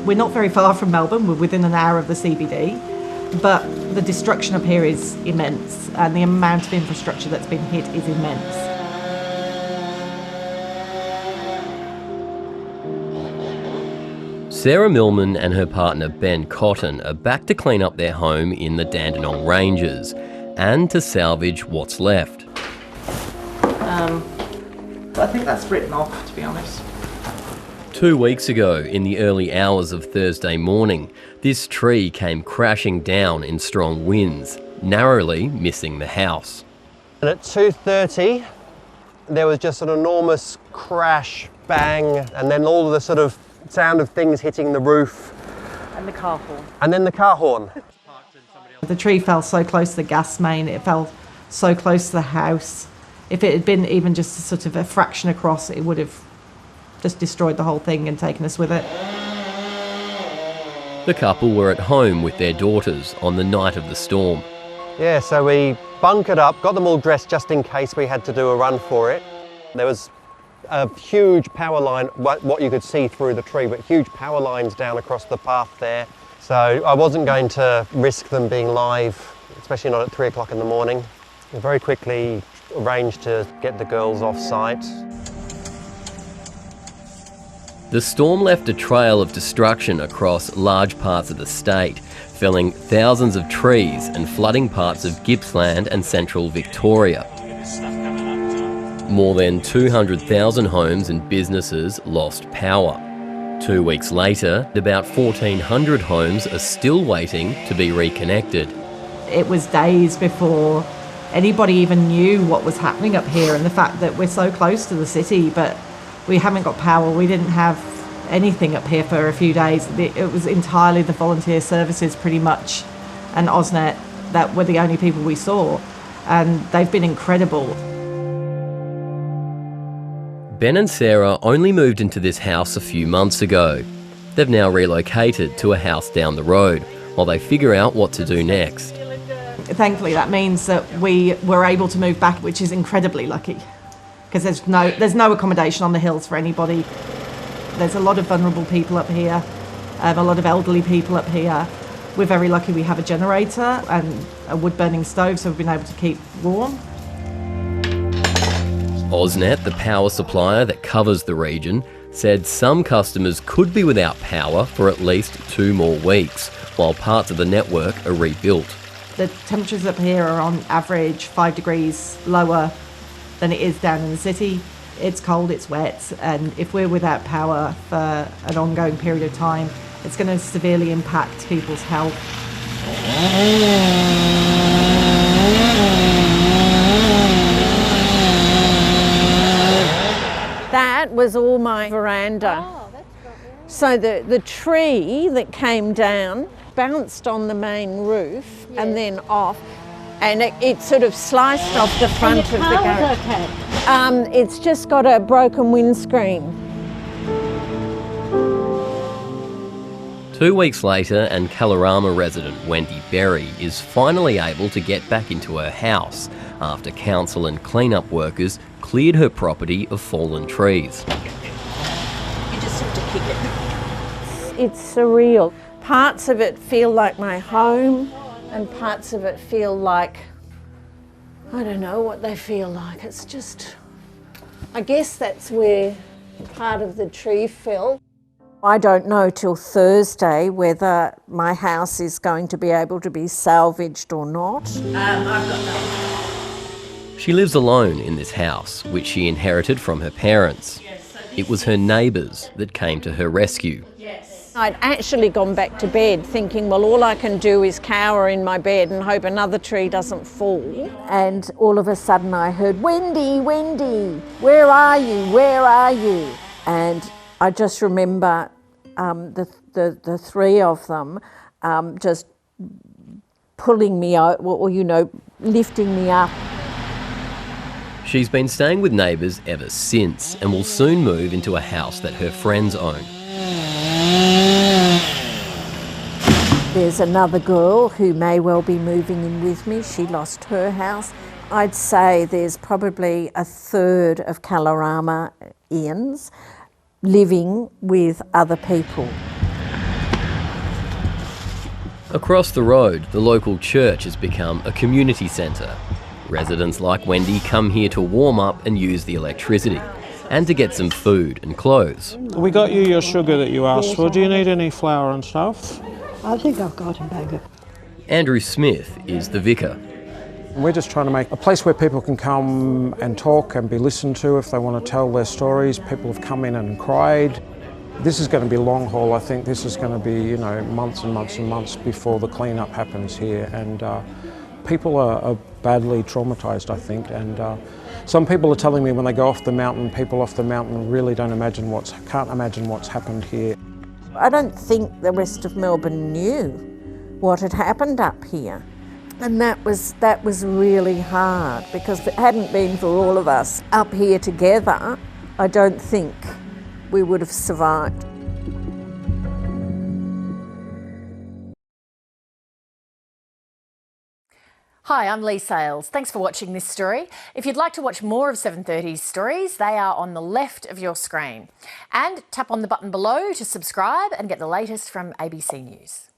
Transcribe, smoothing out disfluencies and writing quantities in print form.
We're not very far from Melbourne, we're within an hour of the CBD, but the destruction up here is immense and the amount of infrastructure that's been hit is immense. Sarah Millman and her partner Ben Cotton are back to clean up their home in the Dandenong Ranges and to salvage what's left. I think that's written off, to be honest. 2 weeks ago, in the early hours of Thursday morning, this tree came crashing down in strong winds, narrowly missing the house. And at 2:30, there was just an enormous crash, bang, and then all of the sort of sound of things hitting the roof. And the car horn. And then the car horn. The tree fell so close to the gas main, it fell so close to the house. If it had been even just a sort of a fraction across, it would have just destroyed the whole thing and taken us with it. The couple were at home with their daughters on the night of the storm. Yeah, so we bunkered up, got them all dressed just in case we had to do a run for it. There was a huge power line, what you could see through the tree, but huge power lines down across the path there. So I wasn't going to risk them being live, especially not at 3 o'clock in the morning. We very quickly arranged to get the girls off site. The storm left a trail of destruction across large parts of the state, felling thousands of trees and flooding parts of Gippsland and central Victoria. More than 200,000 homes and businesses lost power. 2 weeks later, about 1,400 homes are still waiting to be reconnected. It was days before anybody even knew what was happening up here, and the fact that we're so close to the city, but we haven't got power. We didn't have anything up here for a few days. It was entirely the volunteer services pretty much and AusNet that were the only people we saw, and they've been incredible. Ben and Sarah only moved into this house a few months ago. They've now relocated to a house down the road while they figure out what to do next. Thankfully, that means that we were able to move back, which is incredibly lucky, because there's no accommodation on the hills for anybody. There's a lot of vulnerable people up here, a lot of elderly people up here. We're very lucky we have a generator and a wood-burning stove, so we've been able to keep warm. AusNet, the power supplier that covers the region, said some customers could be without power for at least 2 more weeks, while parts of the network are rebuilt. The temperatures up here are on average 5 degrees lower than it is down in the city. It's cold, it's wet, and if we're without power for an ongoing period of time, it's going to severely impact people's health. That was all my veranda. So the tree that came down bounced on the main roof and then off, and it sort of sliced off the front of the garage. Okay. It's just got a broken windscreen. 2 weeks later, and Kalorama resident Wendy Berry is finally able to get back into her house after council and clean-up workers cleared her property of fallen trees. You just have to kick it. It's surreal. Parts of it feel like my home, and parts of it feel like, I don't know what they feel like. It's just, I guess that's where part of the tree fell. I don't know till Thursday whether my house is going to be able to be salvaged or not. I've got that. She lives alone in this house, which she inherited from her parents. It was her neighbours that came to her rescue. I'd actually gone back to bed thinking, well, all I can do is cower in my bed and hope another tree doesn't fall. And all of a sudden I heard, Wendy, Wendy, where are you, where are you? And I just remember the three of them just pulling me out, or, lifting me up. She's been staying with neighbours ever since and will soon move into a house that her friends own. There's another girl who may well be moving in with me. She lost her house. I'd say there's probably a third of Kalorama-ians living with other people. Across the road, the local church has become a community centre. Residents like Wendy come here to warm up and use the electricity, and to get some food and clothes. We got you your sugar that you asked for. Do you need any flour and stuff? I think I've got a bag of... Andrew Smith is the vicar. We're just trying to make a place where people can come and talk and be listened to if they want to tell their stories. People have come in and cried. This is going to be long haul. I think this is going to be, months and months and months before the clean-up happens here. And people are badly traumatised, I think. And some people are telling me when they go off the mountain, people off the mountain really can't imagine what's happened here. I don't think the rest of Melbourne knew what had happened up here. And that was really hard, because if it hadn't been for all of us up here together, I don't think we would have survived. Hi, I'm Lee Sales. Thanks for watching this story. If you'd like to watch more of 7:30's stories, they are on the left of your screen. And tap on the button below to subscribe and get the latest from ABC News.